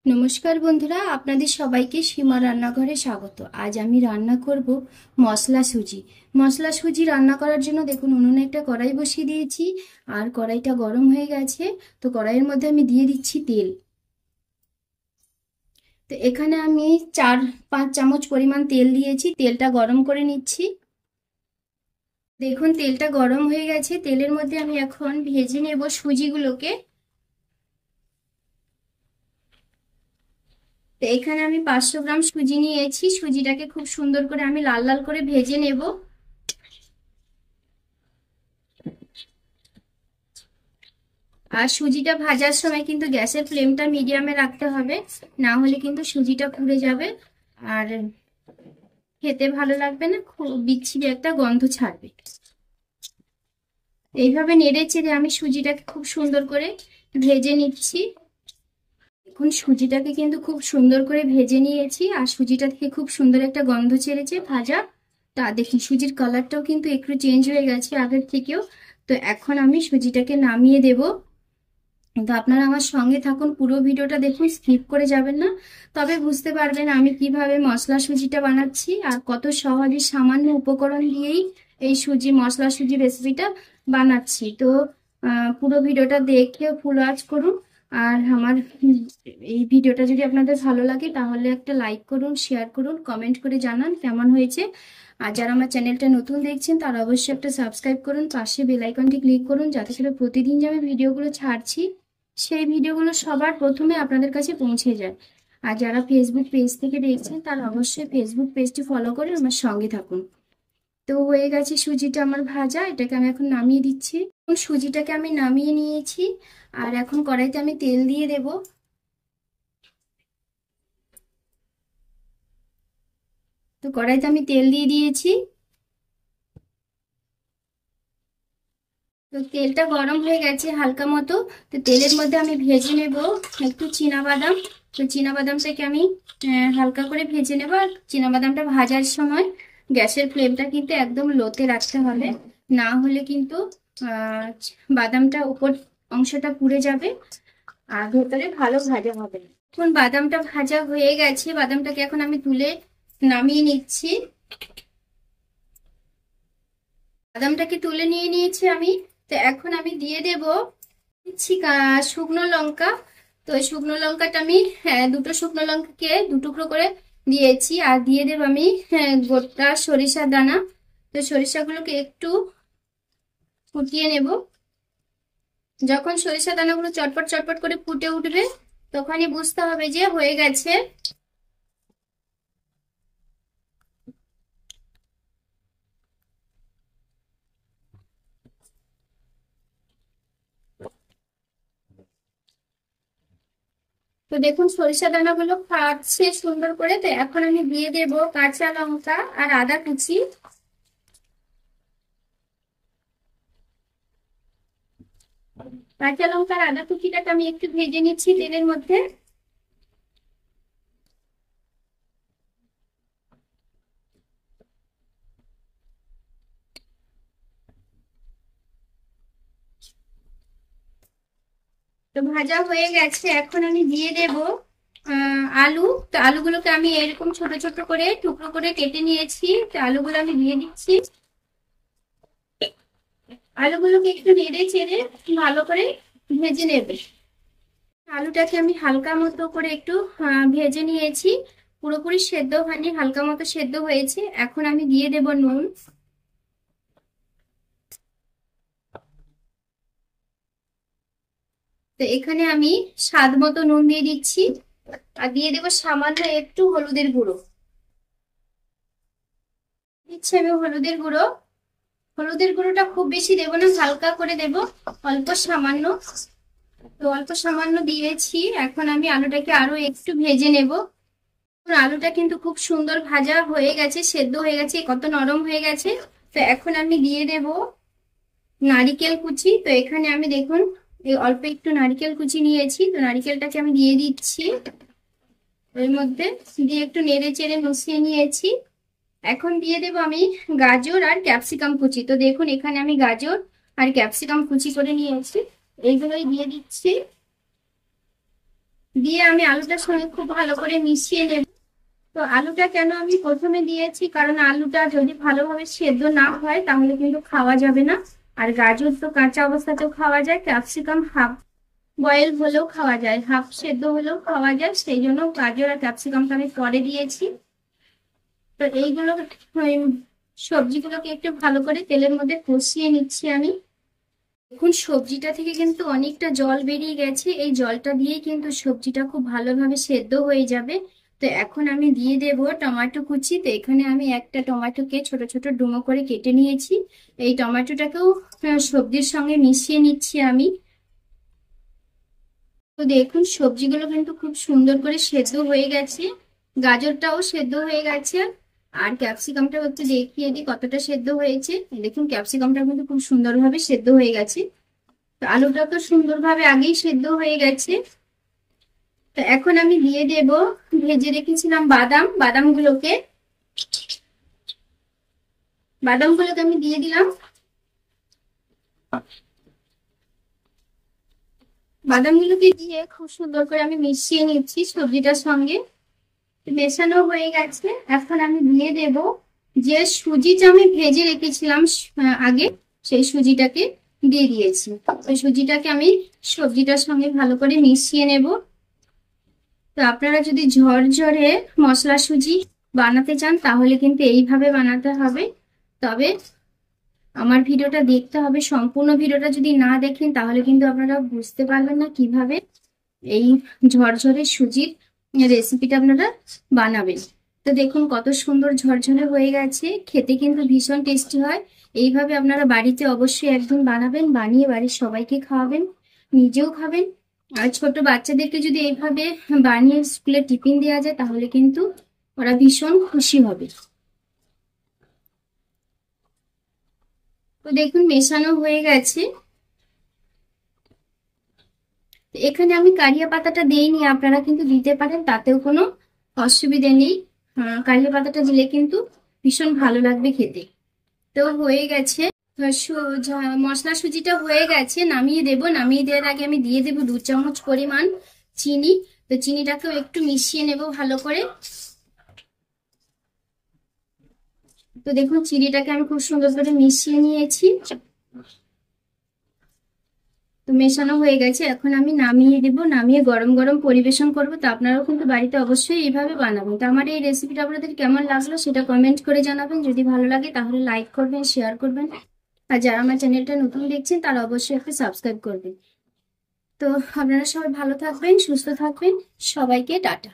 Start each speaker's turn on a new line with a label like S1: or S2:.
S1: নমস্কার বন্ধুরা, আপনাদের সবাইকে সীমা রান্নাঘরে স্বাগত। আজ আমি রান্না করব মশলা সুজি। মশলা সুজি রান্না করার জন্য দেখুন উনুনে একটা কড়াই বসিয়ে দিয়েছি, আর কড়াইটা গরম হয়ে গেছে। তো কড়াইয়ের মধ্যে আমি দিয়ে দিচ্ছি তেল। তো এখানে আমি 4-5 চামচ পরিমাণ তেল দিয়েছি, তেলটা গরম করে নিচ্ছি। দেখুন তেলটা গরম হয়ে গেছে, তেলের মধ্যে আমি এখন ভেজে নেব সুজিগুলোকে। তো এখানে আমি 500 গ্রাম সুজি নিয়েছি, সুজিটাকে খুব সুন্দর করে আমি লাল লাল করে ভেজে নেব। আর সুজিটা ভাজার সময় কিন্তু গ্যাসের ফ্লেমটা মিডিয়ামে রাখতে হবে, না হলে কিন্তু সুজিটা পুড়ে যাবে আর খেতে ভালো লাগবে না, খুব বিচ্ছিরি একটা গন্ধ ছাড়বে। এইভাবে নেড়ে চেড়ে আমি সুজিটাকে খুব সুন্দর করে ভেজে নিচ্ছি। এখন সুজিটাকে কিন্তু খুব সুন্দর করে ভেজে নিয়েছি, আর সুজিটা থেকে খুব সুন্দর একটা গন্ধ ছেড়েছে ভাজা। তা দেখুন সুজির কালারটাও কিন্তু একটু চেঞ্জ হয়ে গেছে আগের থেকেও। তো এখন আমি সুজিটাকে নামিয়ে দেব। তো আপনারা আমার সঙ্গে থাকুন, পুরো ভিডিওটা দেখুন, স্কিপ করে যাবেন না। তবে বুঝতে পারবেন আমি কিভাবে মশলা সুজিটা বানাচ্ছি আর কত সহজে সামান্য উপকরণ দিয়েই এই মশলা সুজি রেসিপিটা বানাচ্ছি। তো পুরো ভিডিওটা দেখে ফুল ওয়াচ করুন। আর আমার এই ভিডিওটা যদি আপনাদের ভালো লাগে তাহলে একটা লাইক করুন, শেয়ার করুন, কমেন্ট করে জানান কেমন হয়েছে। আর যারা আমার চ্যানেলটা নতুন দেখছেন তারা অবশ্যই একটা সাবস্ক্রাইব করুন, পাশে বেল আইকনটি ক্লিক করুন, যাতে করে প্রতিদিন যে আমি ভিডিওগুলো ছাড়ছি সেই ভিডিওগুলো সবার প্রথমে আপনাদের কাছে পৌঁছে যায়। আর যারা ফেসবুক পেজ থেকে দেখছেন তারা অবশ্যই ফেসবুক পেজটি ফলো করে আমার সঙ্গে থাকুন। তো হয়ে গেছে সুজিটা আমার ভাজা, এটাকে আমি এখন নামিয়ে দিচ্ছি। সুজিটাকে আমি নামিয়ে নিয়েছি, আর এখন কড়াইতে আমি তেল দিয়ে দেব। তো কড়াইতে আমি তেল দিয়ে দিয়েছি। তো তেলটা গরম হয়ে গেছে হালকা মতো। তো তেলের মধ্যে আমি ভেজে নেব একটু বাদাম। তো বাদামটাকে আমি হালকা করে ভেজে নেব। আর বাদামটা ভাজার সময় গ্যাসের ফ্লেমটা কিন্তু একদম লোতে রাখতে হবে, না হলে কিন্তু বাদামটা উপর অংশটা পুড়ে যাবে আর ভেতরে ভালো ভাজা হবে। এখন বাদামটা ভাজা হয়ে গেছে, বাদামটাকে এখন আমি তুলে নামিয়ে নিচ্ছি। বাদামটাকে তুলে নিয়ে নিয়েছি আমি। তো এখন আমি দিয়ে দেব দিচ্ছি শুকনো লঙ্কা। তো শুকনো লঙ্কাটা আমি দুটো শুকনো লঙ্কাকে 2 টুকরো করে দিয়েছি। আর দিয়ে দেব আমি গোটা সরিষার দানা। তো সরিষাগুলোকে একটু ফুটিয়ে নেব। যখন সরিষা দানাগুলো চটপট চটপট করে ফুটে উঠবে তখনই বুঝতে হবে যে হয়ে গেছে। তো দেখুন সরিষা দানাগুলো ফাটছে সুন্দর করে। তো এখন আমি দিয়ে দেব কাঁচা লঙ্কা আর আদা কুচি। কাঁচা লঙ্কা আর আদা কুচিটাকে আমি একটু ভেজে নিচ্ছি তেলের মধ্যে। তো ভাজা হয়ে গেছে, এখন আমি দিয়ে দেব আলু। তো আলুগুলোকে আমি এরকম ছোট ছোট করে টুকরো করে কেটে নিয়েছি। তো আলুগুলো আমি দিয়ে দিচ্ছি। আলুগুলোকে একটু নেড়ে চেড়ে ভালো করে ভেজে নেবে। আলুটাকে আমি হালকা মতো করে একটু ভেজে নিয়েছি, পুরোপুরি সেদ্ধ হয়নি, হালকা মতো সেদ্ধ হয়েছে। এখন আমি দিয়ে দেব নুন। তো এখানে আমি স্বাদ মতো নুন দিয়ে দিচ্ছি, আর দিয়ে দেবো সামান্য একটু হলুদের গুঁড়ো। দিচ্ছি আমি হলুদের গুঁড়ো। হলুদের গুঁড়োটা খুব বেশি দেবো না, হালকা করে দেব, অল্প সামান্য। তো অল্প সামান্য দিয়েছি। এখন আমি আলুটাকে আরো একটু ভেজে নেব। আলুটা কিন্তু খুব সুন্দর ভাজা হয়ে গেছে, সেদ্ধ হয়ে গেছে, কত নরম হয়ে গেছে। তো এখন আমি দিয়ে দেব নারিকেল কুচি। তো এখানে আমি দেখুন এই অল্প একটু নারিকেল কুচি নিয়েছি। তো নারিকেলটাকে আমি দিয়ে দিচ্ছি এর মধ্যে, দিয়ে একটু নেড়ে চেড়ে মিশিয়ে নিয়েছি। এখন দিয়ে দেব আমি গাজর আর ক্যাপসিকাম কুচি। তো দেখুন এখানে আমি গাজর আর ক্যাপসিকাম কুচি করে নিয়েছি, এইগুলোই দিয়ে দিচ্ছি। দিয়ে আমি আলুটার সঙ্গে খুব ভালো করে মিশিয়ে নেব। তো আলুটা কেন আমি প্রথমে দিয়েছি, কারণ আলুটা যদি ভালোভাবে সেদ্ধ না হয় তাহলে কিন্তু খাওয়া যাবে না। আর গাজর তো কাঁচা অবস্থাতেও খাওয়া যায়, ক্যাপসিকাম হাফ বয়েল হলেও খাওয়া যায়, হাফ সেদ্ধ হলেও খাওয়া যায়, সেই জন্য গাজর আর ক্যাপসিকামটা আমি পরে দিয়েছি। তো এইগুলো সবজিগুলোকে একটু ভালো করে তেলের মধ্যে কষিয়ে নিচ্ছি আমি। এখন সবজিটা থেকে কিন্তু অনেকটা জল বেরিয়ে গেছে, এই জলটা দিয়ে কিন্তু সবজিটা খুব ভালোভাবে সেদ্ধ হয়ে যাবে। তো এখন আমি দিয়ে দেব টমেটো কুচি। তো এখানে আমি একটা টমেটোকে ছোট ছোট ডুমো করে কেটে নিয়েছি। এই টমেটোটাকেও সবজির সঙ্গে মিশিয়ে নিচ্ছি আমি। তো দেখুন সবজিগুলো কিন্তু খুব সুন্দর করে সেদ্ধ হয়ে গেছে, গাজরটাও সেদ্ধ হয়ে গেছে। আর ক্যাপসিকামটাও একটু দেখিয়ে দিই কতটা সেদ্ধ হয়েছে। দেখুন ক্যাপসিকামটা কিন্তু খুব সুন্দরভাবে সেদ্ধ হয়ে গেছে। তো আলুটা তো সুন্দরভাবে আগেই সেদ্ধ হয়ে গেছে। তো এখন আমি দিয়ে দেব ভেজে রেখেছিলাম বাদামগুলোকে আমি দিয়ে দিলাম। বাদামগুলোকে দিয়ে খুব সুন্দর করে আমি মিশিয়ে নিচ্ছি সবজিটার সঙ্গে। মেশানো হয়ে গেছে। এখন আমি দিয়ে দেব যে সুজিটা আমি ভেজে রেখেছিলাম আগে, সেই সুজিটাকে দিয়ে দিয়েছি। ওই সুজিটাকে আমি সবজিটার সঙ্গে ভালো করে মিশিয়ে নেব। তো আপনারা যদি ঝরঝরে মশলা সুজি বানাতে চান তাহলে কিন্তু এইভাবে বানাতে হবে। তবে আমার ভিডিওটা দেখতে হবে, সম্পূর্ণ ভিডিওটা যদি না দেখেন তাহলে কিন্তু আপনারা বুঝতে পারবেন না কিভাবে এই ঝরঝরে সুজির রেসিপিটা আপনারা বানাবেন। তো দেখুন কত সুন্দর ঝরঝরে হয়ে গেছে, খেতে কিন্তু ভীষণ টেস্টি হয়। এইভাবে আপনারা বাড়িতে অবশ্যই একদিন বানাবেন, বানিয়ে বাড়ির সবাইকে খাওয়াবেন, নিজেও খাবেন। আর ছোট বাচ্চাদেরকে যদি এইভাবে বানিয়ে স্কুলে টিফিন দেওয়া যায় তাহলে কিন্তু ওরা ভীষণ খুশি হবে। তো দেখুন মেশানো হয়ে গেছে। এখানে আমি কারিয়া পাতাটা দিইনি, আপনারা কিন্তু দিতে পারেন, তাতেও কোনো অসুবিধা নেই। কারিয়া পাতাটা দিলে কিন্তু ভীষণ ভালো লাগবে খেতে। তো হয়ে গেছে, মশলা সুজিটা হয়ে গেছে, নামিয়ে দেব। নামিয়ে দেওয়ার আগে আমি দিয়ে দেব 2 চামচ পরিমাণ চিনি। তো চিনিটাকেও একটু মিশিয়ে নেব ভালো করে। তো দেখুন চিনিটাকে আমি খুব সুন্দর করে মিশিয়ে নিয়েছি। তো মেশানো হয়ে গেছে, এখন আমি নামিয়ে দেব। নামিয়ে গরম গরম পরিবেশন করব। তো আপনারাও কিন্তু বাড়িতে অবশ্যই এইভাবে বানাবেন। তো আমার এই রেসিপিটা আপনাদের কেমন লাগলো সেটা কমেন্ট করে জানাবেন। যদি ভালো লাগে তাহলে লাইক করবেন, শেয়ার করবেন। আর যারা আমার চ্যানেলটা নতুন দেখছেন তারা অবশ্যই একটা সাবস্ক্রাইব করবেন। তো আপনারা সবাই ভালো থাকবেন, সুস্থ থাকবেন। সবাইকে টাটা।